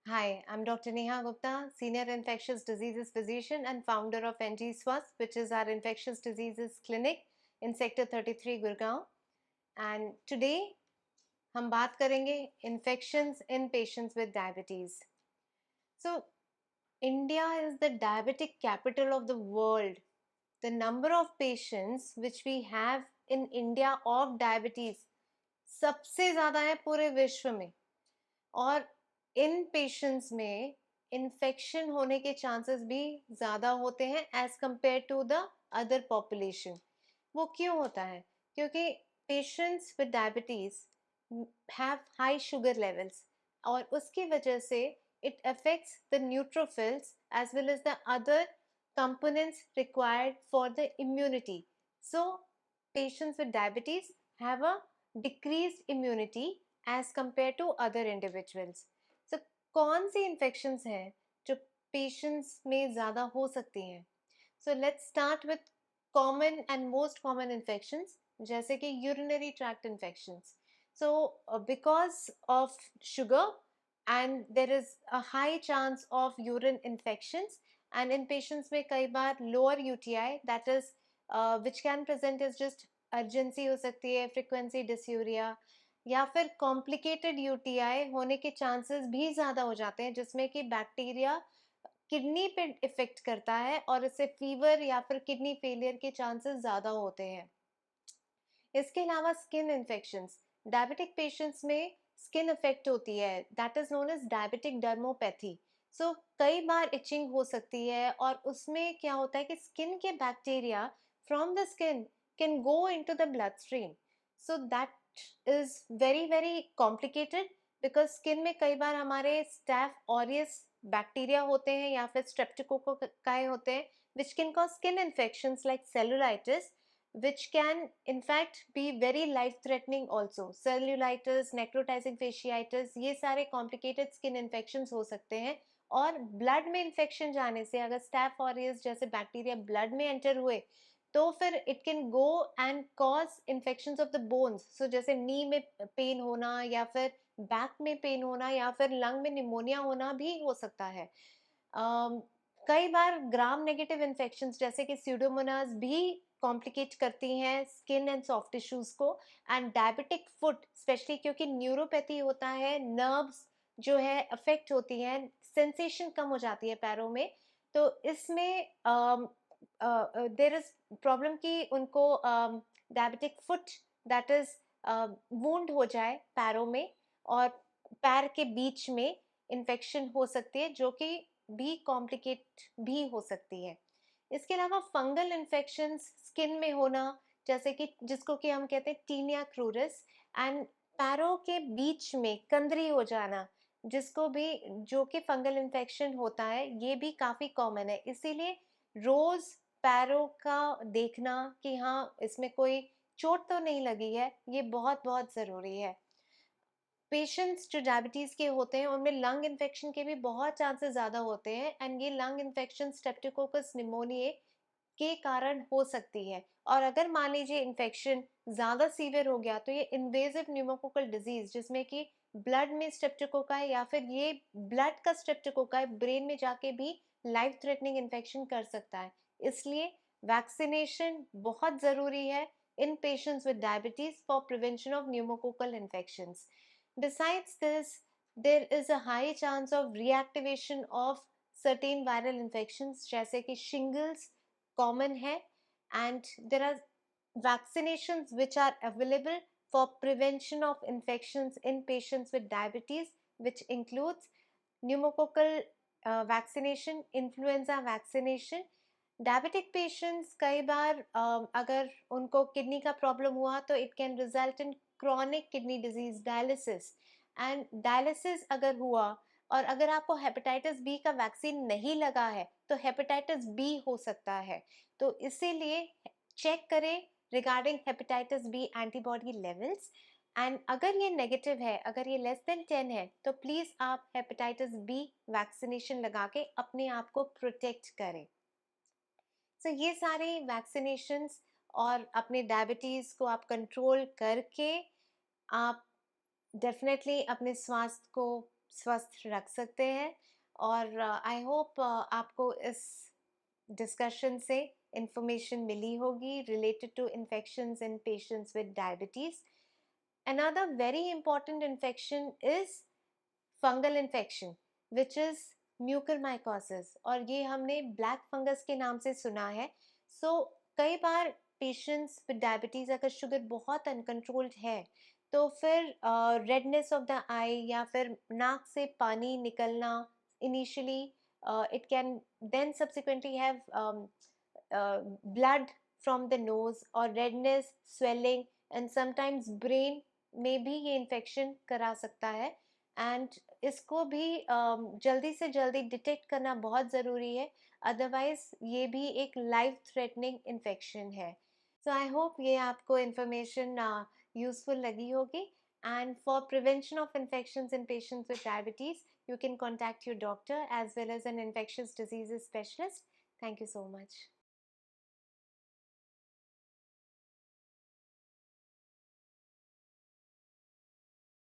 Hi, I'm Dr. Neha Gupta, Senior Infectious Diseases Physician and founder of NG Swasth, which is our infectious diseases clinic in Sector 33, Gurgaon. And today, हम बात करेंगे infections in patients with diabetes. So, India is the diabetic capital of the world. The number of patients which we have in India of diabetes सबसे ज़्यादा है पूरे विश्व में. और इन पेशेंट्स में इन्फेक्शन होने के चांसेस भी ज़्यादा होते हैं as compare to the other population. वो क्यों होता है? क्योंकि patients with diabetes have high sugar levels और उसकी वजह से it affects the neutrophils as well as the other components required for the immunity. So, patients with diabetes have a decreased immunity as compared to other individuals. So, कौन सी infections हैं जो patients में ज़्यादा हो सकती हैं? So, let's start with common and most common infections जैसे कि urinary tract infections. So, because of sugar and there is a high chance of urine infections, and in patients में कई बार lower UTI that is which can present as just urgency हो सकती है, frequency dysuria या फिर complicated UTI होने के chances भी ज़्यादा हो जाते हैं जिसमें कि बैक्टीरिया किडनी पे इफेक्ट करता है और इससे फीवर या फिर किडनी फेलियर के चांसेस ज़्यादा होते हैं. इसके अलावा स्किन इन्फेक्शंस डायबिटिक पेशेंट्स में स्किन इफेक्ट होती है that is known as diabetic dermopathy. So कई बार इचिंग हो सकती है और उसमें क्या होता है कि स्किन के bacteria from the skin can go into the blood stream. So that is very very complicated because skin में कई बार हमारे स्टैफ ऑरियस बैक्टीरिया होते हैं या फिर स्ट्रेप्टोकोकाई होते हैं which can cause skin infections like cellulitis which can in fact be very life threatening also. Cellulitis, necrotizing fasciitis, ये सारे complicated skin infections हो सकते हैं. और blood में infection जाने से अगर staph aureus जैसे बैक्टीरिया blood में enter हुए तो फिर it can go and cause infections of the bones. So जैसे knee में pain होना या फिर back में pain होना या फिर lung में pneumonia होना भी हो सकता है. कई बार ग्राम नेगेटिव इन्फेक्शंस जैसे कि स्यूडोमोनास भी कॉम्प्लिकेट करती हैं स्किन एंड सॉफ्ट टिश्यूज को. एंड डायबिटिक फुट स्पेशली क्योंकि न्यूरोपैथी होता है, नर्व्स जो है अफेक्ट होती हैं, सेंसेशन कम हो जाती है पैरों में. तो इसमें देर इज प्रॉब्लम कि उनको diabetic foot that is wound हो जाए पैरों में और पैर के बीच में इन्फेक्शन हो सकती है जो कि भी कॉम्प्लिकेट भी हो सकती है. इसके अलावा फंगल इन्फेक्शंस स्किन में होना जैसे कि जिसको कि हम कहते हैं टीनिया क्रूरिस एंड पैरों के बीच में कंदरी हो जाना जिसको भी जो कि फंगल इन्फेक्शन होता है ये भी काफ़ी कॉमन है. इसीलिए रोज़ पैरों का देखना कि हाँ इसमें कोई चोट तो नहीं लगी है ये बहुत बहुत ज़रूरी है. पेशेंट्स जो डायबिटीज़ के होते हैं उनमें लंग इन्फेक्शन के भी बहुत चांसेस ज़्यादा होते हैं एंड ये लंग इन्फेक्शन स्ट्रेप्टोकोकस निमोनिया के कारण हो सकती है. और अगर मान लीजिए इन्फेक्शन ज़्यादा सीवियर हो गया तो ये इन्वेजिव न्यूमोकोकल डिजीज जिसमें कि ब्लड में स्ट्रेप्टोकोकाई या फिर ये ब्लड का स्ट्रेप्टोकोकाई ब्रेन में जाके भी लाइफ थ्रेटनिंग इन्फेक्शन कर सकता है. इसलिए वैक्सीनेशन बहुत ज़रूरी है in patients with diabetes for prevention of pneumococcal infections. Besides this, there is a high chance of reactivation of certain viral infections जैसे कि shingles common है and there are vaccinations which are available for prevention of infections in patients with diabetes which includes pneumococcal vaccination, influenza vaccination. Diabetic patients कई बार अगर उनको kidney का problem हुआ तो it can result in chronic kidney disease dialysis. And dialysis अगर हुआ और अगर आपको हेपेटाइटिस बी का वैक्सीन नहीं लगा है तो हेपेटाइटिस बी हो सकता है. तो इसीलिए चेक करें regarding hepatitis B antibody levels and अगर ये नेगेटिव है, अगर ये लेस देन 10 है तो प्लीज़ आप हेपेटाइटिस बी वैक्सीनेशन लगा के अपने आप को प्रोटेक्ट करें. सो ये सारे वैक्सीनेशंस और अपने डायबिटीज़ को आप कंट्रोल करके आप डेफिनेटली अपने स्वास्थ्य को स्वस्थ रख सकते हैं। और आई होप आपको इस डिस्कशन से इंफॉर्मेशन मिली होगी related to infections in patients with diabetes. Another very important infection is fungal infection, which is mucormycosis, और ये हमने ब्लैक फंगस के नाम से सुना है। कई बार पेशेंट्स विद डायबिटीज़ अगर शुगर बहुत अनकंट्रोल्ड है तो फिर रेडनेस ऑफ द आई या फिर नाक से पानी निकलना initially, it can then subsequently have blood from the nose or redness, swelling, and sometimes brain में भी ये इन्फेक्शन करा सकता है। एंड इसको भी जल्दी से जल्दी डिटेक्ट करना बहुत ज़रूरी है, अदरवाइज ये भी एक लाइफ थ्रेटनिंग इन्फेक्शन है। सो आई होप ये आपको इन्फॉर्मेशन यूज़फुल लगी होगी। And for prevention of infections in patients with diabetes, you can contact your doctor as well as an infectious diseases specialist. Thank you so much.